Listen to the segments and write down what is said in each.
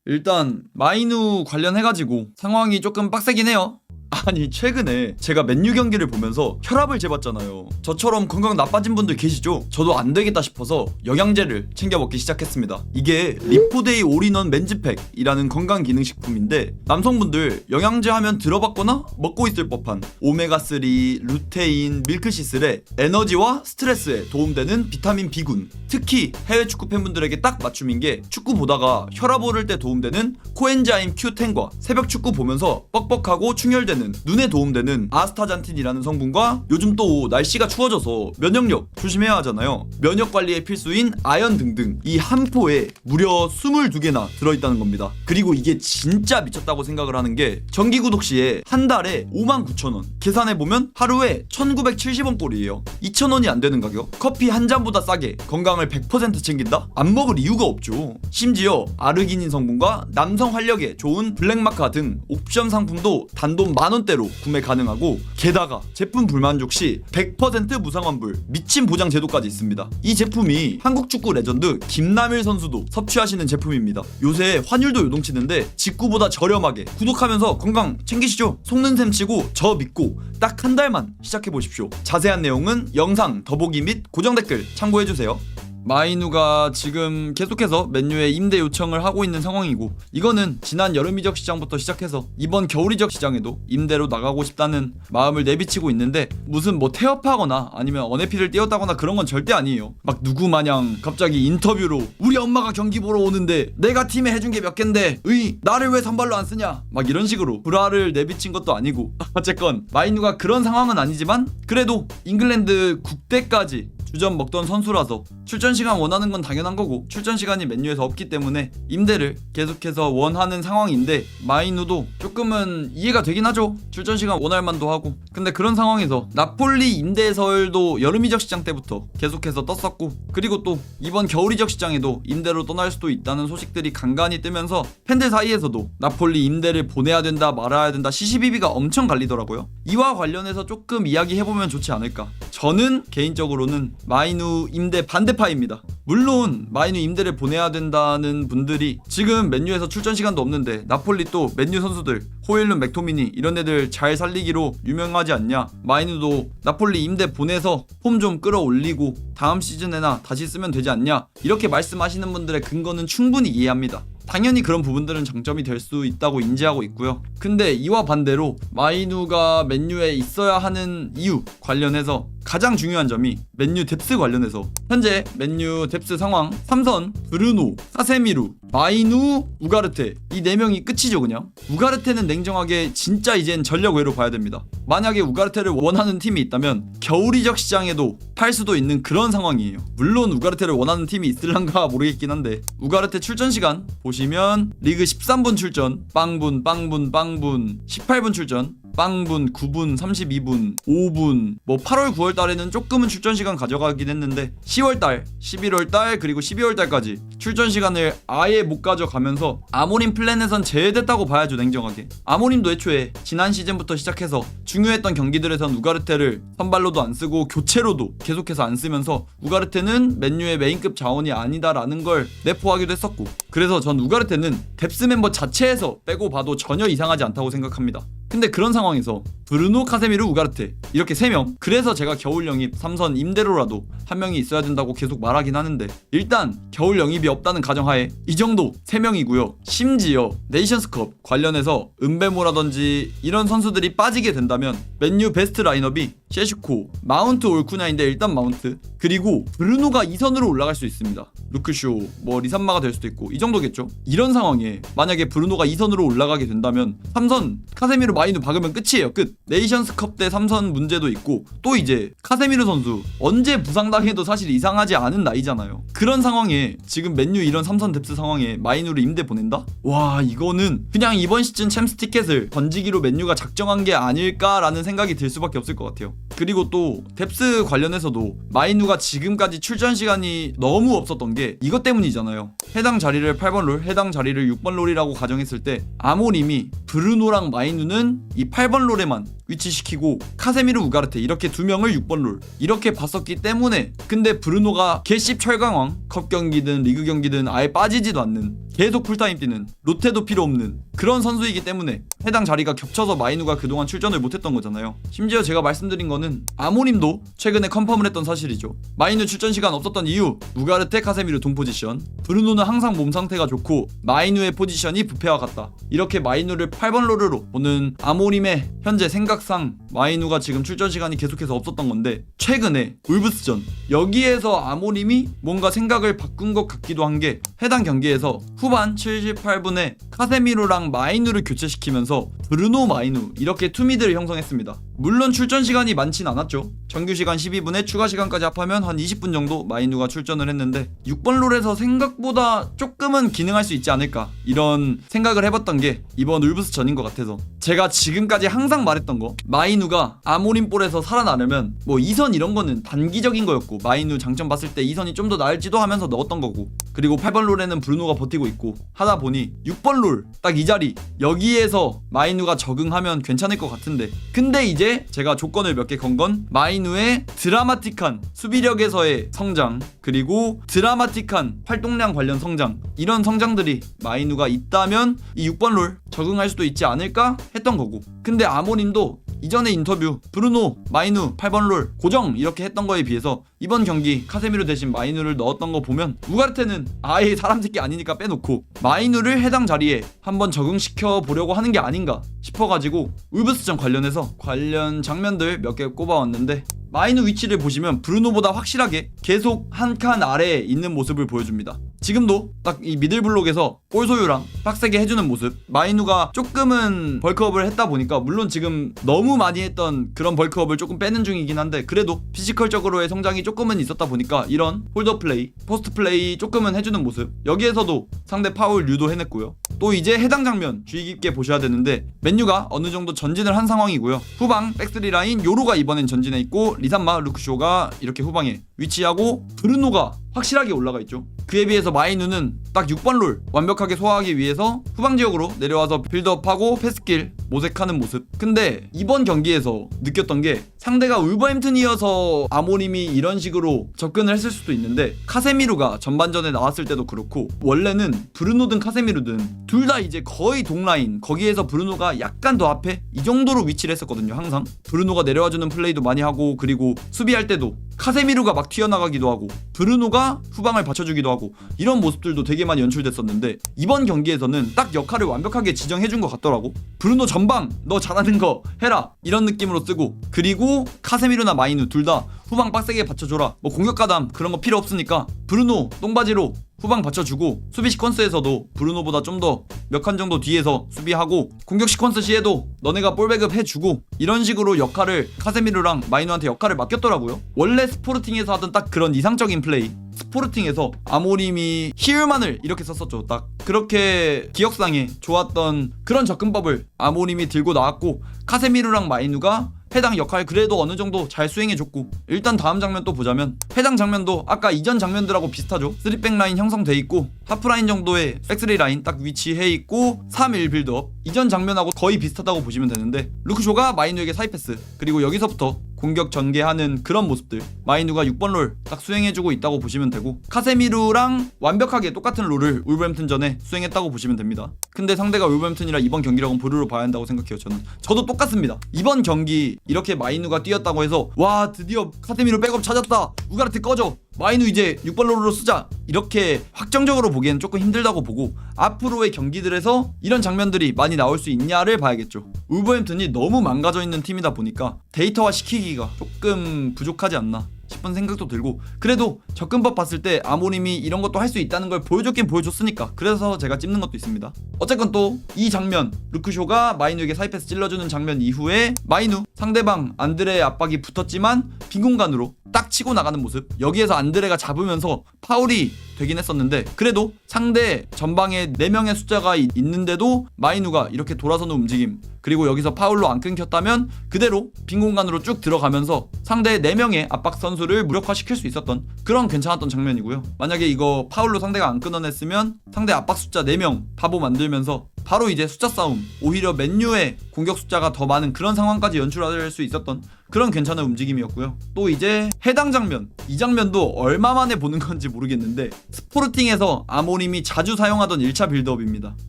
일단 마이누 관련해가지고 상황이 조금 빡세긴 해요. 아니 최근에 제가 맨유 경기를 보면서 혈압을 재봤잖아요. 저처럼 건강 나빠진 분들 계시죠? 저도 안 되겠다 싶어서 영양제를 챙겨 먹기 시작했습니다. 이게 리포데이 올인원 맨즈팩이라는 건강기능식품인데 남성분들 영양제 하면 들어봤거나 먹고 있을 법한 오메가3, 루테인, 밀크시슬에 에너지와 스트레스에 도움되는 비타민 B군, 특히 해외 축구 팬분들에게 딱 맞춤인 게 축구 보다가 혈압 오를 때 도움되는 코엔자임 Q10과 새벽 축구 보면서 뻑뻑하고 충혈되는 눈에 도움되는 아스타잔틴이라는 성분과 요즘 또 날씨가 추워져서 면역력 조심해야 하잖아요. 면역 관리에 필수인 아연 등등 이 한 포에 무려 22개나 들어있다는 겁니다. 그리고 이게 진짜 미쳤다고 생각을 하는 게 정기 구독 시에 한 달에 59,000원, 계산해보면 하루에 1,970원 꼴이에요. 2,000원이 안 되는 가격, 커피 한 잔보다 싸게 건강을 100% 챙긴다? 안 먹을 이유가 없죠. 심지어 아르기닌 성분과 남성 활력에 좋은 블랙마카 등 옵션 상품도 단돈 10,000원대로 구매 가능하고, 게다가 제품 불만족 시 100% 무상환불 미친 보장 제도까지 있습니다. 이 제품이 한국 축구 레전드 김남일 선수도 섭취하시는 제품입니다. 요새 환율도 요동치는데 직구보다 저렴하게 구독하면서 건강 챙기시죠. 속는 셈 치고 저 믿고 딱 한 달만 시작해보십시오. 자세한 내용은 영상 더보기 및 고정 댓글 참고해주세요. 마이누가 지금 계속해서 맨유에 임대 요청을 하고 있는 상황이고, 이거는 지난 여름 이적 시장부터 시작해서 이번 겨울 이적 시장에도 임대로 나가고 싶다는 마음을 내비치고 있는데, 무슨 뭐 태업하거나 아니면 언해피를 띄웠다거나 그런 건 절대 아니에요. 막 누구 마냥 갑자기 인터뷰로 우리 엄마가 경기 보러 오는데 내가 팀에 해준 게 몇 갠데 나를 왜 선발로 안 쓰냐 막 이런 식으로 불화를 내비친 것도 아니고 어쨌건 마이누가 그런 상황은 아니지만 그래도 잉글랜드 국대까지 주전 먹던 선수라서 출전 시간 원하는 건 당연한 거고, 출전 시간이 맨유에서 없기 때문에 임대를 계속해서 원하는 상황인데, 마이누도 조금은 이해가 되긴 하죠. 출전 시간 원할 만도 하고. 근데 그런 상황에서 나폴리 임대설도 여름 이적 시장 때부터 계속해서 떴었고, 그리고 또 이번 겨울 이적 시장에도 임대로 떠날 수도 있다는 소식들이 간간히 뜨면서 팬들 사이에서도 나폴리 임대를 보내야 된다 말아야 된다 시시비비가 엄청 갈리더라고요. 이와 관련해서 조금 이야기해보면 좋지 않을까. 저는 개인적으로는 마이누 임대 반대파입니다. 물론 마이누 임대를 보내야 된다는 분들이 지금 맨유에서 출전 시간도 없는데 나폴리 또 맨유 선수들 호일룬, 맥토미니 이런 애들 잘 살리기로 유명하지 않냐, 마이누도 나폴리 임대 보내서 폼 좀 끌어올리고 다음 시즌에나 다시 쓰면 되지 않냐, 이렇게 말씀하시는 분들의 근거는 충분히 이해합니다. 당연히 그런 부분들은 장점이 될 수 있다고 인지하고 있고요. 근데 이와 반대로 마이누가 맨유에 있어야 하는 이유 관련해서 가장 중요한 점이 맨유 뎁스 관련해서, 현재 맨유 뎁스 상황 3선 브루노, 카세미루, 마이누, 우가르테 이 4명이 끝이죠. 그냥 우가르테는 냉정하게 진짜 이젠 전력 외로 봐야 됩니다. 만약에 우가르테를 원하는 팀이 있다면 겨울 이적 시장에도 팔 수도 있는 그런 상황이에요. 물론 우가르테를 원하는 팀이 있을란가 모르겠긴 한데, 우가르테 출전 시간 보시면 리그 13분 출전 빵분, 18분 출전 빵분, 9분, 32분, 5분, 뭐 8월 9월 달에는 조금은 출전 시간 가져가긴 했는데 10월 달, 11월 달 그리고 12월 달까지 출전 시간을 아예 못 가져가면서 아모림 플랜에선 제외됐다고 봐야죠. 냉정하게 아모림도 애초에 지난 시즌부터 시작해서 중요했던 경기들에선 우가르테를 선발로도 안 쓰고 교체로도 계속해서 안 쓰면서 우가르테는 맨유의 메인급 자원이 아니다라는 걸 내포하기도 했었고, 그래서 전 우가르테는 뎁스 멤버 자체에서 빼고 봐도 전혀 이상하지 않다고 생각합니다. 근데 그런 상황에서 브루노, 카세미르, 우가르테 이렇게 3명, 그래서 제가 겨울 영입 3선 임대로라도 한 명이 있어야 된다고 계속 말하긴 하는데, 일단 겨울 영입이 없다는 가정하에 이 정도 3명이고요. 심지어 네이션스컵 관련해서 은베모라든지 이런 선수들이 빠지게 된다면 맨유 베스트 라인업이 셰슈코, 마운트, 올쿠냐인데 일단 마운트, 그리고 브루노가 2선으로 올라갈 수 있습니다. 루크쇼, 뭐 리산마가 될 수도 있고 이 정도겠죠. 이런 상황에 만약에 브루노가 2선으로 올라가게 된다면 3선 카세미르, 마이누 박으면 끝이에요. 끝. 네이션스컵 때 3선 문제도 있고, 또 이제 카세미르 선수 언제 부상당해도 사실 이상하지 않은 나이잖아요. 그런 상황에 지금 맨유 이런 3선 뎁스 상황에 마이누를 임대 보낸다? 와, 이거는 그냥 이번 시즌 챔스 티켓을 던지기로 맨유가 작정한 게 아닐까라는 생각이 들 수밖에 없을 것 같아요. 그리고 또 뎁스 관련해서도 마이누가 지금까지 출전 시간이 너무 없었던 게 이것 때문이잖아요. 해당 자리를 8번 롤, 해당 자리를 6번 롤이라고 가정했을 때 아모림이 브루노랑 마이누는 이 8번 롤에만 위치시키고 카세미르 우가르테 이렇게 두 명을 6번 롤 이렇게 봤었기 때문에 근데 브루노가 개씹 철강왕 컵 경기든 리그 경기든 아예 빠지지도 않는 계속 풀타임 뛰는 로테도 필요 없는 그런 선수이기 때문에 해당 자리가 겹쳐서 마이누가 그동안 출전을 못했던 거잖아요. 심지어 제가 말씀드린 거는 아모님도 최근에 컨펌을 했던 사실이죠. 마이누 출전 시간 없었던 이유 우가르테 카세미르 동 포지션 브루노는 항상 몸 상태가 좋고 마이누의 포지션이 부패와 같다. 이렇게 마이누를 8번 롤으로 보는 아모림의 현재 생각상 마이누가 지금 출전 시간이 계속해서 없었던 건데 최근에 울브스전 여기에서 아모림이 뭔가 생각을 바꾼 것 같기도 한 게 해당 경기에서 후반 78분에 카세미로랑 마이누를 교체시키면서 브루노 마이누 이렇게 투미드를 형성했습니다. 물론 출전 시간이 많진 않았죠. 정규 시간 12분에 추가 시간까지 합하면 한 20분 정도 마이누가 출전을 했는데 6번 롤에서 생각보다 조금은 기능할 수 있지 않을까 이런 생각을 해봤던 게 이번 울브스전인 것 같아서 제가 지금까지 항상 말했던 거 마이누가 아모림 볼에서 살아나려면 뭐 2선 이런 거는 단기적인 거였고 마이누 장점 봤을 때 2선이 좀 더 나을지도 하면서 넣었던 거고 그리고 8번 롤에는 브루노가 버티고 있고 하다 보니 6번 롤 딱 이 자리 여기에서 마이누가 적응하면 괜찮을 것 같은데 근데 이제 제가 조건을 몇 개 건 건 마이누의 드라마틱한 수비력에서의 성장 그리고 드라마틱한 활동량 관련 성장 이런 성장들이 마이누가 있다면 이 6번 롤 적응할 수도 있지 않을까 했던 거고 근데 아모님도 이전의 인터뷰 브루노, 마이누, 8번 롤 고정 이렇게 했던 거에 비해서 이번 경기 카세미로 대신 마이누를 넣었던 거 보면 우가르테는 아예 사람 새끼 아니니까 빼놓고 마이누를 해당 자리에 한번 적응시켜 보려고 하는 게 아닌가 싶어가지고 울브스전 관련해서 관련 장면들 몇 개 꼽아왔는데 마이누 위치를 보시면 브루노보다 확실하게 계속 한 칸 아래에 있는 모습을 보여줍니다. 지금도 딱 이 미들블록에서 볼 소유랑 빡세게 해주는 모습 마이누가 조금은 벌크업을 했다 보니까 물론 지금 너무 많이 했던 그런 벌크업을 조금 빼는 중이긴 한데 그래도 피지컬적으로의 성장이 조금은 있었다 보니까 이런 홀더 플레이, 포스트 플레이 조금은 해주는 모습 여기에서도 상대 파울 유도해냈고요. 또 이제 해당 장면 주의 깊게 보셔야 되는데 맨유가 어느 정도 전진을 한 상황이고요. 후방 백스리 라인 요로가 이번엔 전진해 있고 리산마, 루크쇼가 이렇게 후방에 위치하고 브루노가 확실하게 올라가 있죠. 그에 비해서 마이누는 딱 6번 롤 완벽하게 소화하기 위해서 후방 지역으로 내려와서 빌드업하고 패스길 모색하는 모습. 근데 이번 경기에서 느꼈던 게 상대가 울버햄튼이어서 아모림이 이런 식으로 접근을 했을 수도 있는데 카세미루가 전반전에 나왔을 때도 그렇고 원래는 브루노든 카세미루든 둘 다 이제 거의 동라인 거기에서 브루노가 약간 더 앞에 이 정도로 위치를 했었거든요. 항상 브루노가 내려와주는 플레이도 많이 하고 그리고 수비할 때도 카세미루가 막 튀어나가기도 하고 브루노가 후방을 받쳐주기도 하고 이런 모습들도 되게 많이 연출됐었는데 이번 경기에서는 딱 역할을 완벽하게 지정해준 것 같더라고. 브루노 전방 너 잘하는 거 해라 이런 느낌으로 쓰고 그리고 카세미루나 마이누 둘 다 후방 빡세게 받쳐줘라 뭐 공격 가담 그런 거 필요 없으니까 브루노 똥바지로 후방 받쳐주고 수비 시퀀스에서도 브루노보다 좀 더 몇 칸 정도 뒤에서 수비하고 공격 시퀀스 시에도 너네가 볼백업 해주고 이런 식으로 역할을 카세미루랑 마이누한테 역할을 맡겼더라고요. 원래 스포르팅에서 하던 딱 그런 이상적인 플레이 스포르팅에서 아모림이 히을만을 이렇게 썼었죠. 딱 그렇게 기억상에 좋았던 그런 접근법을 아모림이 들고 나왔고 카세미루랑 마이누가 해당 역할 그래도 어느 정도 잘 수행해줬고 일단 다음 장면 또 보자면 해당 장면도 아까 이전 장면들하고 비슷하죠. 3백 라인 형성돼 있고 하프라인 정도의 백스리 라인 딱 위치해 있고 3-1 빌드업 이전 장면하고 거의 비슷하다고 보시면 되는데 루크쇼가 마이누에게 사이패스 그리고 여기서부터 공격 전개하는 그런 모습들 마이누가 6번 롤 딱 수행해주고 있다고 보시면 되고 카세미루랑 완벽하게 똑같은 롤을 울버햄튼전에 수행했다고 보시면 됩니다. 근데 상대가 울버햄튼이라 이번 경기랑은 보류로 봐야 한다고 생각해요. 저도 똑같습니다. 이번 경기 이렇게 마이누가 뛰었다고 해서 와 드디어 카세미루 백업 찾았다 우가르테 꺼져 마이누 이제 6번 롤로 쓰자 이렇게 확정적으로 보기엔 조금 힘들다고 보고 앞으로의 경기들에서 이런 장면들이 많이 나올 수 있냐를 봐야겠죠. 울버햄튼이 너무 망가져 있는 팀이다 보니까 데이터화 시키기가 조금 부족하지 않나 싶은 생각도 들고 그래도 접근법 봤을 때 아모림이 이런 것도 할 수 있다는 걸 보여줬긴 보여줬으니까 그래서 제가 찝는 것도 있습니다. 어쨌건 또 이 장면 루크쇼가 마이누에게 사이패스 찔러주는 장면 이후에 마이누 상대방 안드레의 압박이 붙었지만 빈 공간으로 딱 치고 나가는 모습 여기에서 안드레가 잡으면서 파울이 되긴 했었는데 그래도 상대 전방에 4명의 숫자가 있는데도 마이누가 이렇게 돌아서는 움직임 그리고 여기서 파울로 안 끊겼다면 그대로 빈 공간으로 쭉 들어가면서 상대 4명의 압박 선수를 무력화시킬 수 있었던 그런 괜찮았던 장면이고요. 만약에 이거 파울로 상대가 안 끊어냈으면 상대 압박 숫자 4명 바보 만들면서 바로 이제 숫자 싸움, 오히려 맨유의 공격 숫자가 더 많은 그런 상황까지 연출할 수 있었던 그런 괜찮은 움직임이었고요. 또 이제 해당 장면, 이 장면도 얼마 만에 보는 건지 모르겠는데 스포르팅에서 아모림이 자주 사용하던 1차 빌드업입니다.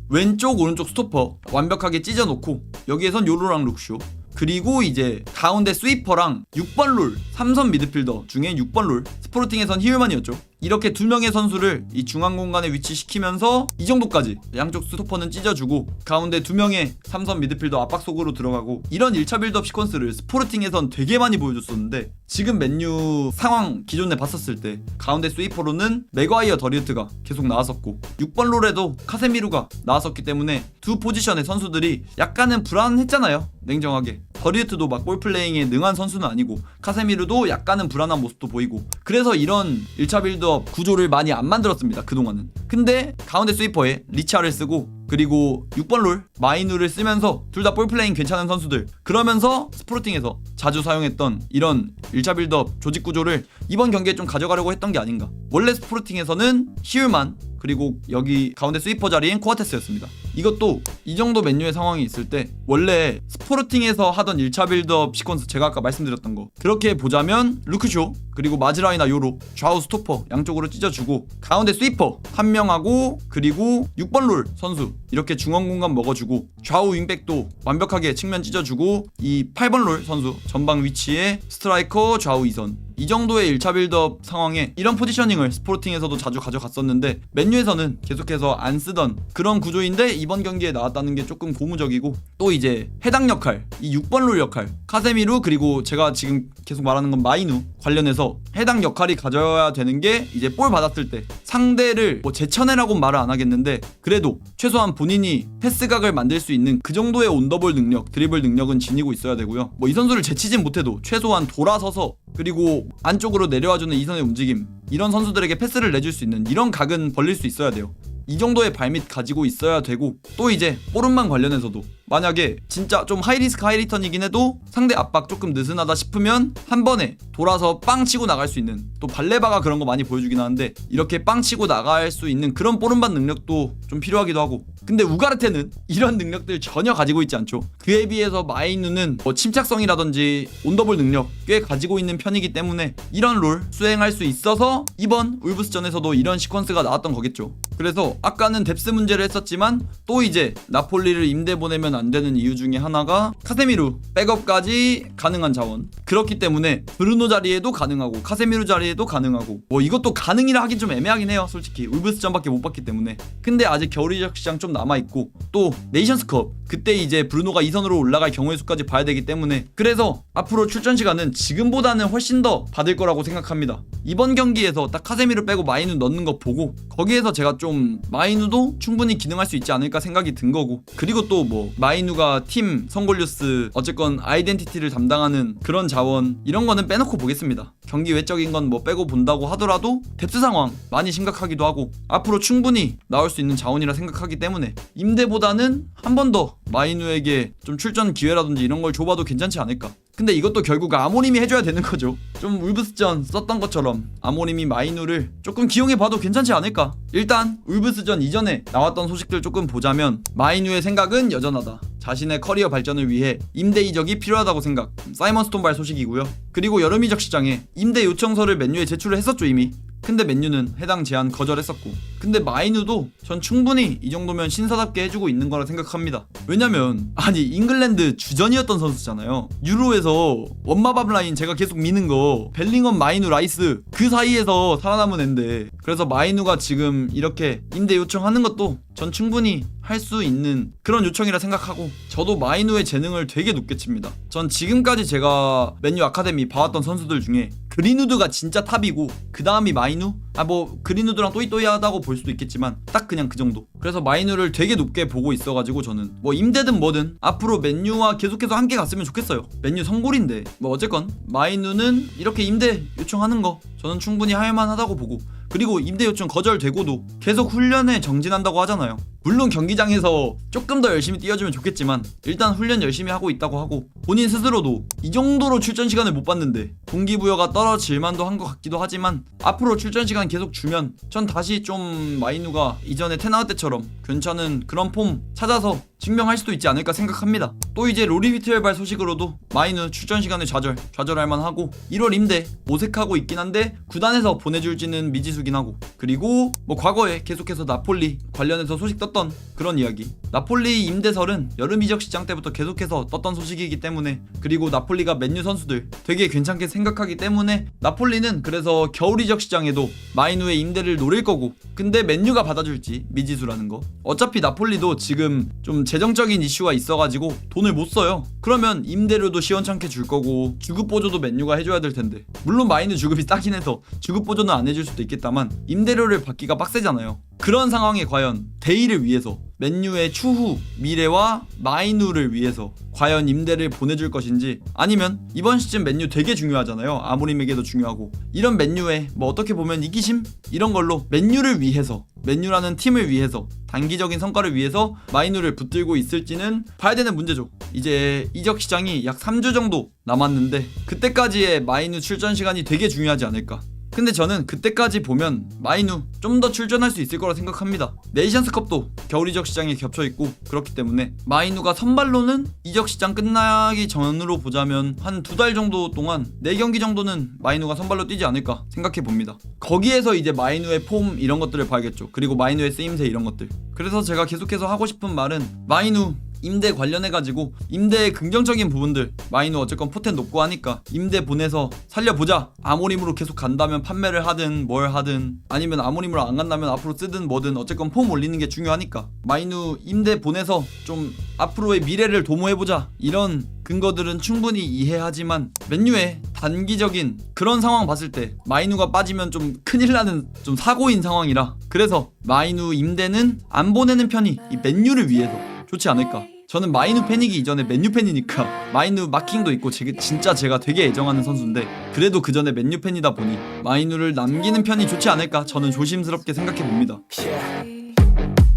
왼쪽 오른쪽 스토퍼 완벽하게 찢어놓고 여기에선 요로랑 룩쇼, 그리고 이제 가운데 스위퍼랑 6번 롤, 3선 미드필더 중에 6번 롤, 스포르팅에선 히얼만이었죠. 이렇게 두 명의 선수를 이 중앙 공간에 위치시키면서 이 정도까지 양쪽 스토퍼는 찢어주고 가운데 두 명의 3선 미드필더 압박 속으로 들어가고, 이런 1차 빌드업 시퀀스를 스포르팅에선 되게 많이 보여줬었는데 지금 맨유 상황 기존에 봤었을 때 가운데 스위퍼로는 맥과이어 더리우트가 계속 나왔었고 6번 롤에도 카세미루가 나왔었기 때문에 두 포지션의 선수들이 약간은 불안했잖아요. 냉정하게 더리우트도 막 볼플레잉에 능한 선수는 아니고 카세미루도 약간은 불안한 모습도 보이고, 그래서 이런 1차 빌드업 구조를 많이 안 만들었습니다 그동안은. 근데 가운데 스위퍼에 리차를 쓰고 그리고 6번 롤 마이누를 쓰면서 둘 다 볼플레잉 괜찮은 선수들, 그러면서 스포르팅에서 자주 사용했던 이런 1차 빌드업 조직 구조를 이번 경기에 좀 가져가려고 했던 게 아닌가. 원래 스포르팅에서는 히울만 그리고 여기 가운데 스위퍼 자리인 코아테스였습니다. 이것도 이 정도 맨유의 상황이 있을 때 원래 스포르팅에서 하던 1차 빌드업 시퀀스, 제가 아까 말씀드렸던 거 그렇게 보자면 루크쇼 그리고 마즈라이나 요로 좌우 스토퍼 양쪽으로 찢어주고 가운데 스위퍼 한 명하고 그리고 6번 롤 선수 이렇게 중앙 공간 먹어주고 좌우 윙백도 완벽하게 측면 찢어주고 이 8번 롤 선수 전방 위치에 스트라이커 좌우 2선, 이 정도의 1차 빌드업 상황에 이런 포지셔닝을 스포르팅에서도 자주 가져갔었는데 맨유에서는 계속해서 안 쓰던 그런 구조인데 이번 경기에 나왔다는 게 조금 고무적이고, 또 이제 해당 역할, 이 6번 롤 역할 카세미루 그리고 제가 지금 계속 말하는 건 마이누 관련해서 해당 역할이 가져야 되는 게 이제 볼 받았을 때 상대를 뭐 제쳐내라고 말을 안 하겠는데 그래도 최소한 본인이 패스각을 만들 수 있는 그 정도의 온더볼 능력, 드리블 능력은 지니고 있어야 되고요. 뭐 이 선수를 제치진 못해도 최소한 돌아서서 그리고 안쪽으로 내려와주는 이선의 움직임, 이런 선수들에게 패스를 내줄 수 있는 이런 각은 벌릴 수 있어야 돼요. 이 정도의 발밑 가지고 있어야 되고, 또 이제 볼음만 관련해서도 만약에 진짜 좀 하이리스크 하이리턴이긴 해도 상대 압박 조금 느슨하다 싶으면 한 번에 돌아서 빵 치고 나갈 수 있는, 또 발레바가 그런 거 많이 보여주긴 하는데 이렇게 빵 치고 나갈 수 있는 그런 볼음반 능력도 좀 필요하기도 하고, 근데 우가르테는 이런 능력들 전혀 가지고 있지 않죠. 그에 비해서 마이누는 뭐 침착성이라든지 온더볼 능력 꽤 가지고 있는 편이기 때문에 이런 롤 수행할 수 있어서 이번 울브스전에서도 이런 시퀀스가 나왔던 거겠죠. 그래서 아까는 뎁스 문제를 했었지만 또 이제 나폴리를 임대 보내면 안 되는 이유 중에 하나가 카세미루 백업까지 가능한 자원, 그렇기 때문에 브루노 자리에도 가능하고 카세미루 자리에도 가능하고, 뭐 이것도 가능이라 하긴 좀 애매하긴 해요 솔직히. 울브스전밖에 못 봤기 때문에. 근데 아직 겨울 이적 시장 좀 남아있고 또 네이션스컵 그때 이제 브루노가 2선으로 올라갈 경우의 수까지 봐야 되기 때문에, 그래서 앞으로 출전 시간은 지금보다는 훨씬 더 받을 거라고 생각합니다. 이번 경기에서 딱 카세미루 빼고 마이누 넣는 거 보고 거기에서 제가 좀 마이누도 충분히 기능할 수 있지 않을까 생각이 든 거고, 그리고 또 뭐 마이누가 팀 성골뉴스 어쨌건 아이덴티티를 담당하는 그런 자원 이런 거는 빼놓고 보겠습니다. 경기 외적인 건 뭐 빼고 본다고 하더라도 뎁스 상황 많이 심각하기도 하고 앞으로 충분히 나올 수 있는 자원이라 생각하기 때문에 임대보다는 한 번 더 마이누에게 좀 출전 기회라든지 이런 걸 줘봐도 괜찮지 않을까. 근데 이것도 결국 아모림이 해줘야 되는 거죠. 좀 울브스전 썼던 것처럼 아모림이 마이누를 조금 기용해봐도 괜찮지 않을까. 일단 울브스전 이전에 나왔던 소식들 조금 보자면 마이누의 생각은 여전하다. 자신의 커리어 발전을 위해 임대 이적이 필요하다고 생각. 사이먼 스톤발 소식이고요. 그리고 여름 이적 시장에 임대 요청서를 맨유에 제출을 했었죠 이미. 근데 맨유는 해당 제안 거절했었고, 근데 마이누도 전 충분히 이 정도면 신사답게 해주고 있는 거라 생각합니다. 왜냐면 아니 잉글랜드 주전이었던 선수잖아요. 유로에서 원마밥 라인 제가 계속 미는 거 벨링엄 마이누 라이스 그 사이에서 살아남은 앤데, 그래서 마이누가 지금 이렇게 임대 요청하는 것도 전 충분히 할 수 있는 그런 요청이라 생각하고, 저도 마이누의 재능을 되게 높게 칩니다. 전 지금까지 제가 맨유 아카데미 봐왔던 선수들 중에 그린우드가 진짜 탑이고 그 다음이 마이누? 뭐 그린우드랑 또이또이하다고 볼 수도 있겠지만 딱 그냥 그 정도. 그래서 마이누를 되게 높게 보고 있어가지고 저는 뭐 임대든 뭐든 앞으로 맨유와 계속해서 함께 갔으면 좋겠어요. 맨유 성골인데 뭐 어쨌건 마이누는 이렇게 임대 요청하는 거 저는 충분히 할만하다고 보고, 그리고 임대 요청 거절되고도 계속 훈련에 정진한다고 하잖아요. 물론 경기장에서 조금 더 열심히 뛰어주면 좋겠지만 일단 훈련 열심히 하고 있다고 하고, 본인 스스로도 이 정도로 출전 시간을 못 봤는데 동기부여가 떨어질 만도 한 것 같기도 하지만 앞으로 출전 시간 계속 주면 전 다시 좀 마이누가 이전에 테나우 때처럼 괜찮은 그런 폼 찾아서 증명할 수도 있지 않을까 생각합니다. 또 이제 로리비트웰발 소식으로도 마이누 출전 시간을 좌절할 만하고 1월 임대 모색하고 있긴 한데 구단에서 보내줄지는 미지수긴 하고, 그리고 뭐 과거에 계속해서 나폴리 관련해서 소식 떴던 그런 이야기, 나폴리 임대설은 여름 이적 시장 때부터 계속해서 떴던 소식이기 때문에, 그리고 나폴리가 맨유 선수들 되게 괜찮게 생각하기 때문에 나폴리는 그래서 겨울 이적 시장에도 마이누의 임대를 노릴 거고, 근데 맨유가 받아줄지 미지수라는 거. 어차피 나폴리도 지금 좀 재정적인 이슈가 있어가지고 돈을 못 써요. 그러면 임대료도 시원찮게 줄 거고 주급 보조도 맨유가 해줘야 될 텐데, 물론 마이누 주급이 싸긴 해서 주급 보조는 안 해줄 수도 있겠다만 임대료를 받기가 빡세잖아요. 그런 상황에 과연 대의를 위해서, 맨유의 추후 미래와 마이누를 위해서 과연 임대를 보내줄 것인지, 아니면 이번 시즌 맨유 되게 중요하잖아요. 아모림에게도 중요하고, 이런 맨유의 뭐 어떻게 보면 이기심? 이런 걸로 맨유를 위해서, 맨유라는 팀을 위해서, 단기적인 성과를 위해서 마이누를 붙들고 있을지는 봐야 되는 문제죠. 이제 이적 시장이 약 3주 정도 남았는데 그때까지의 마이누 출전 시간이 되게 중요하지 않을까. 근데 저는 그때까지 보면 마이누 좀 더 출전할 수 있을 거라 생각합니다. 네이션스컵도 겨울 이적 시장에 겹쳐있고 그렇기 때문에 마이누가 선발로는 이적 시장 끝나기 전으로 보자면 한 2달 정도 동안 4경기 정도는 마이누가 선발로 뛰지 않을까 생각해봅니다. 거기에서 이제 마이누의 폼 이런 것들을 봐야겠죠. 그리고 마이누의 쓰임새 이런 것들. 그래서 제가 계속해서 하고 싶은 말은, 마이누 임대 관련해가지고 임대의 긍정적인 부분들, 마이누 어쨌건 포텐 높고 하니까 임대 보내서 살려보자. 아모림으로 계속 간다면 판매를 하든 뭘 하든, 아니면 아모림으로 안 간다면 앞으로 쓰든 뭐든 어쨌건 폼 올리는 게 중요하니까 마이누 임대 보내서 좀 앞으로의 미래를 도모해보자, 이런 근거들은 충분히 이해하지만 맨유의 단기적인 그런 상황 봤을 때 마이누가 빠지면 좀 큰일 나는 좀 사고인 상황이라, 그래서 마이누 임대는 안 보내는 편이 이 맨유를 위해서 좋지 않을까. 저는 마이누 팬이기 이전에 맨유 팬이니까 마이누 마킹도 있고 진짜 제가 되게 애정하는 선수인데, 그래도 그 전에 맨유 팬이다 보니 마이누를 남기는 편이 좋지 않을까 저는 조심스럽게 생각해봅니다.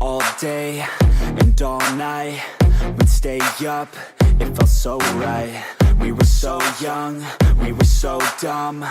All day and all night we'd stay up, it felt so right. We were so young, we were so dumb.